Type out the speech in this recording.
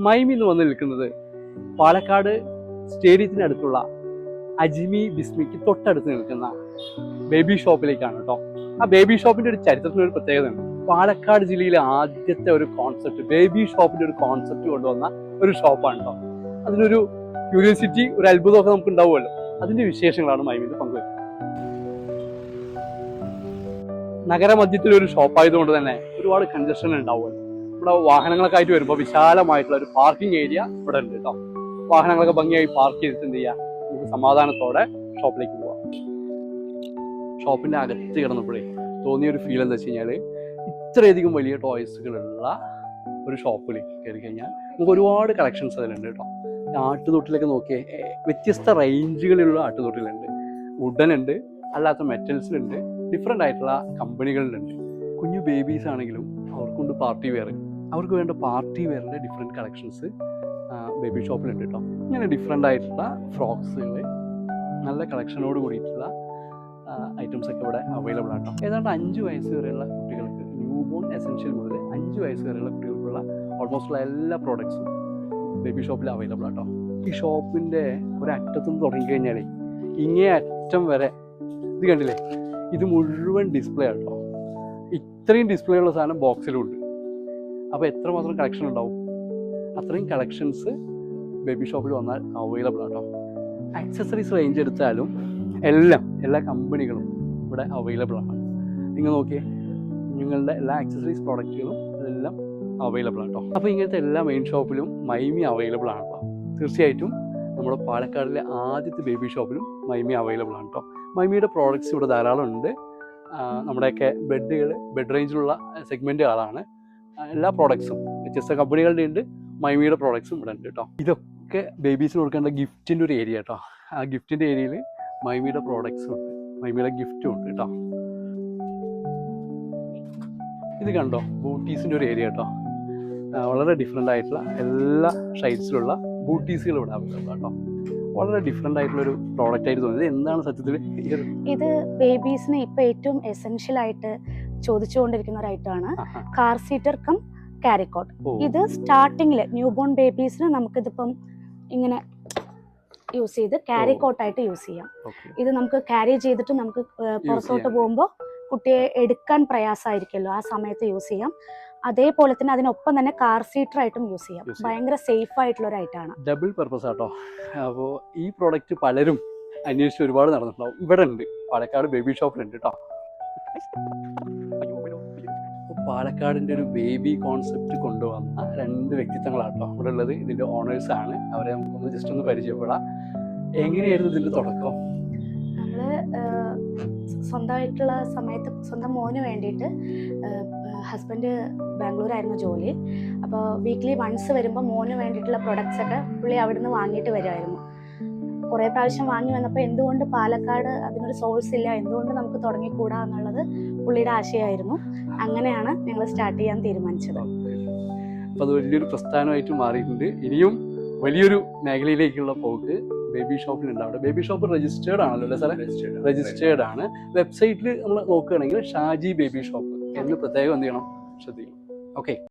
മൈമി എന്ന് വന്ന് നിൽക്കുന്നത് പാലക്കാട് സ്റ്റേഡിയത്തിനടുത്തുള്ള അജ്മി ബിസ്മിക്ക് തൊട്ടടുത്ത് നിൽക്കുന്ന ബേബി ഷോപ്പിലേക്കാണ് കേട്ടോ. ആ ബേബി ഷോപ്പിന്റെ ഒരു ചരിത്രത്തിന് ഒരു പ്രത്യേകത ഉണ്ട്. പാലക്കാട് ജില്ലയിലെ ആദ്യത്തെ ഒരു കോൺസെപ്റ്റ്, ബേബി ഷോപ്പിന്റെ ഒരു കോൺസെപ്റ്റ് കൊണ്ടുവന്ന ഒരു ഷോപ്പാണ് കേട്ടോ. അതിനൊരു ക്യൂരിയോസിറ്റി, ഒരു അത്ഭുതമൊക്കെ നമുക്ക് ഉണ്ടാവുമല്ലോ. അതിന്റെ വിശേഷങ്ങളാണ് മൈമിന്ന് പങ്കുവയ്ക്കുന്നത്. നഗരമധ്യത്തിലൊരു ഷോപ്പായതുകൊണ്ട് തന്നെ ഒരുപാട് കൺജഷൻ ഉണ്ടാവുമല്ലോ. ഇവിടെ വാഹനങ്ങളൊക്കെ ആയിട്ട് വരുമ്പോൾ വിശാലമായിട്ടുള്ള ഒരു പാർക്കിംഗ് ഏരിയ ഇവിടെ ഉണ്ട് കേട്ടോ. വാഹനങ്ങളൊക്കെ ഭംഗിയായി പാർക്ക് ചെയ്തിട്ട് എന്ത് ചെയ്യാം, നമുക്ക് സമാധാനത്തോടെ ഷോപ്പിലേക്ക് പോവാം. ഷോപ്പിന്റെ അകത്ത് കിടന്നപ്പോഴേ തോന്നിയൊരു ഫീൽ എന്താ വെച്ച് കഴിഞ്ഞാൽ, ഇത്രയധികം വലിയ ടോയ്സുകളുള്ള ഒരു ഷോപ്പിൽ കയറി കഴിഞ്ഞാൽ നമുക്ക് ഒരുപാട് കളക്ഷൻസ് അതിലുണ്ട് കേട്ടോ. ആട്ടുതൊട്ടിലൊക്കെ നോക്കിയേ, വ്യത്യസ്ത റേഞ്ചുകളിലുള്ള ആട്ടുതൊട്ടിലുണ്ട്. വുഡൻ ഉണ്ട്, അല്ലാത്ത മെറ്റൽസിലുണ്ട്, ഡിഫറെൻ്റ് ആയിട്ടുള്ള കമ്പനികളിലുണ്ട്. കുഞ്ഞു ബേബീസ് ആണെങ്കിലും അവർക്കുണ്ട് പാർട്ടി വെയർ. അവർക്ക് വേണ്ട പാർട്ടി വെയറിൻ്റെ ഡിഫറെൻറ്റ് കളക്ഷൻസ് ബേബി ഷോപ്പിലുണ്ട് കേട്ടോ. ഇങ്ങനെ ഡിഫറെൻ്റ് ആയിട്ടുള്ള ഫ്രോക്സുകൾ, നല്ല കളക്ഷനോട് കൂടിയിട്ടുള്ള ഐറ്റംസ് ഒക്കെ ഇവിടെ അവൈലബിൾ ആട്ടോ. ഏതാണ്ട് 5 വയസ്സ് വരെയുള്ള കുട്ടികൾക്ക്, ന്യൂ ബോൺ എസെൻഷ്യൽ മുതൽ 5 വയസ്സ് വരെയുള്ള കുട്ടികൾക്കുള്ള ഓൾമോസ്റ്റ് എല്ലാ പ്രോഡക്ട്സും ബേബി ഷോപ്പിൽ അവൈലബിൾ ആട്ടോ. ഈ ഷോപ്പിൻ്റെ ഒരറ്റത്തുനിന്ന് തുടങ്ങിക്കഴിഞ്ഞാൽ ഇങ്ങേ അറ്റം വരെ ഇത് കണ്ടില്ലേ, ഇത് മുഴുവൻ ഡിസ്പ്ലേ ആട്ടോ. ഇത്രയും ഡിസ്പ്ലേ ഉള്ള സാധനം ബോക്സിലും ഉണ്ട്. അപ്പോൾ എത്രമാത്രം കളക്ഷൻ ഉണ്ടാവും? അത്രയും കളക്ഷൻസ് ബേബി ഷോപ്പിൽ വന്നാൽ അവൈലബിൾ ആട്ടോ. ആക്സസറീസ് റേഞ്ച് എടുത്താലും എല്ലാ കമ്പനികളും ഇവിടെ അവൈലബിൾ ആണ്. നിങ്ങൾ നോക്കിയേ, നിങ്ങളുടെ എല്ലാ ആക്സസറീസ് പ്രോഡക്റ്റുകളും എല്ലാം അവൈലബിൾ ആട്ടോ. അപ്പോൾ ഇങ്ങനത്തെ എല്ലാ മെയിൻ ഷോപ്പിലും മൈമി അവൈലബിൾ ആണല്ലോ. തീർച്ചയായിട്ടും നമ്മുടെ പാലക്കാടിലെ ആദ്യത്തെ ബേബി ഷോപ്പിലും മൈമി അവൈലബിൾ ആണ് കേട്ടോ. മൈമിയുടെ പ്രോഡക്റ്റ്സ് ഇവിടെ ധാരാളം ഉണ്ട്. നമ്മുടെയൊക്കെ ബെഡ് റേഞ്ചിലുള്ള സെഗ്മെൻറ്റുകളാണ്. എല്ലാ പ്രോഡക്ട്സും വ്യത്യസ്ത കമ്പനികളുടെ ഉണ്ട്, മൈമിയുടെ പ്രോഡക്ട്സും ഇവിടെ ഉണ്ട് കേട്ടോ. ഇതൊക്കെ ബേബീസിന് കൊടുക്കേണ്ട ഗിഫ്റ്റിൻ്റെ ഒരു ഏരിയ കേട്ടോ. ആ ഗിഫ്റ്റിൻ്റെ ഏരിയയിൽ മൈമിയുടെ പ്രോഡക്ട്സും ഉണ്ട്, മൈമിയുടെ ഗിഫ്റ്റും ഉണ്ട് കേട്ടോ. ഇത് കണ്ടോ, ബൂട്ടീസിൻ്റെ ഒരു ഏരിയ കേട്ടോ. വളരെ ഡിഫറെൻ്റ് ആയിട്ടുള്ള എല്ലാ ഷൈഡ്സിലുള്ള ബൂട്ടീസുകൾ ഇവിടെ അവൈലബിൾ കേട്ടോ. വളരെ ഡിഫറെൻ്റ് ആയിട്ടുള്ളൊരു പ്രോഡക്റ്റ് ആയിട്ട് തോന്നുന്നത്. എന്താണ് സത്യത്തിൽ ഇത് ബേബീസിന് ഇപ്പം ഏറ്റവും എസെൻഷ്യൽ ആയിട്ട് ചോദിച്ചുകൊണ്ടിരിക്കുന്ന ഒരു ഐറ്റമാണ് കാർ സീറ്റർ കം ക്യാരിക്കോട്ട്. ഇത് സ്റ്റാർട്ടിങ്ങിൽ ന്യൂ ബോൺ ബേബീസിന് നമുക്കിതിപ്പം ഇങ്ങനെ യൂസ് ചെയ്ത് ക്യാരിക്കോട്ടായിട്ട് യൂസ് ചെയ്യാം. ഇത് നമുക്ക് ക്യാരി ചെയ്തിട്ട് നമുക്ക് പുറത്തോട്ട് പോകുമ്പോൾ കുട്ടിയെ എടുക്കാൻ പ്രയാസമായിരിക്കുമല്ലോ, ആ സമയത്ത് യൂസ് ചെയ്യാം. അതേപോലെ തന്നെ അതിനൊപ്പം തന്നെ കാർ സീറ്റർ ആയിട്ടും യൂസ് ചെയ്യാം. ഭയങ്കര സേഫ് ആയിട്ടുള്ള ഒരു ഐറ്റമാണ്. ഡബിൾ പർപ്പസ് ആട്ടോ. അപ്പോൾ ഈ പ്രോഡക്റ്റ് പലരും അന്വേഷിച്ച് ഒരുപാട് നടന്നിട്ടുണ്ടാവും. ഇവിടെ ഉണ്ട്, പാലക്കാട് ബേബി ഷോപ്പിലുണ്ട് കേട്ടോ. പാലക്കാടിൻ്റെ ഒരു ബേബി കോൺസെപ്റ്റ് കൊണ്ടുവന്ന 2 വ്യക്തിത്വങ്ങളാട്ടോ ഇവിടെ ഉള്ളത്. ഇതിൻ്റെ ഓണേഴ്സ് ആണ്. അവരെ നമുക്കൊന്ന് ജസ്റ്റ് ഒന്ന് പരിചയപ്പെടാം. എങ്ങനെയായിരുന്നു ഇതിൻ്റെ തുടക്കം? നമ്മള് സ്വന്തമായിട്ടുള്ള സമയത്ത് സ്വന്തം മോന് വേണ്ടിയിട്ട്, ഹസ്ബൻഡ് ബാംഗ്ലൂരായിരുന്നു ജോലി. അപ്പോൾ വീക്ക്ലി വൺസ് വരുമ്പോൾ മോന് വേണ്ടിയിട്ടുള്ള പ്രൊഡക്ട്സ് ഒക്കെ പുള്ളി അവിടെ നിന്ന് വാങ്ങിയിട്ട് വരുമായിരുന്നു. കുറേ പ്രാവശ്യം വാങ്ങി വന്നപ്പോൾ എന്തുകൊണ്ട് പാലക്കാട് അതിനൊരു സോഴ്സ് ഇല്ല, എന്തുകൊണ്ട് നമുക്ക് തുടങ്ങിക്കൂടാ എന്നുള്ളത് പുള്ളിയുടെ ആശയമായിരുന്നു. അങ്ങനെയാണ് ഞങ്ങൾ സ്റ്റാർട്ട് ചെയ്യാൻ തീരുമാനിച്ചത്. അപ്പോൾ അത് വലിയൊരു പ്രസ്ഥാനമായിട്ട് മാറിയിട്ടുണ്ട്. ഇനിയും വലിയൊരു മേഖലയിലേക്കുള്ള പോക്ക് ബേബി ഷോപ്പിലുണ്ടാവും. ബേബി ഷോപ്പ് രജിസ്റ്റേർഡ് ആണല്ലോ അല്ലേ സാറേ? രജിസ്റ്റേർഡ് ആണ്. വെബ്സൈറ്റിൽ നമ്മൾ നോക്കുകയാണെങ്കിൽ ഷാജി ബേബി ഷോപ്പ് എന്ന് പ്രത്യേകം എന്ത് ചെയ്യണം, ശ്രദ്ധിക്കണം. ഓക്കെ.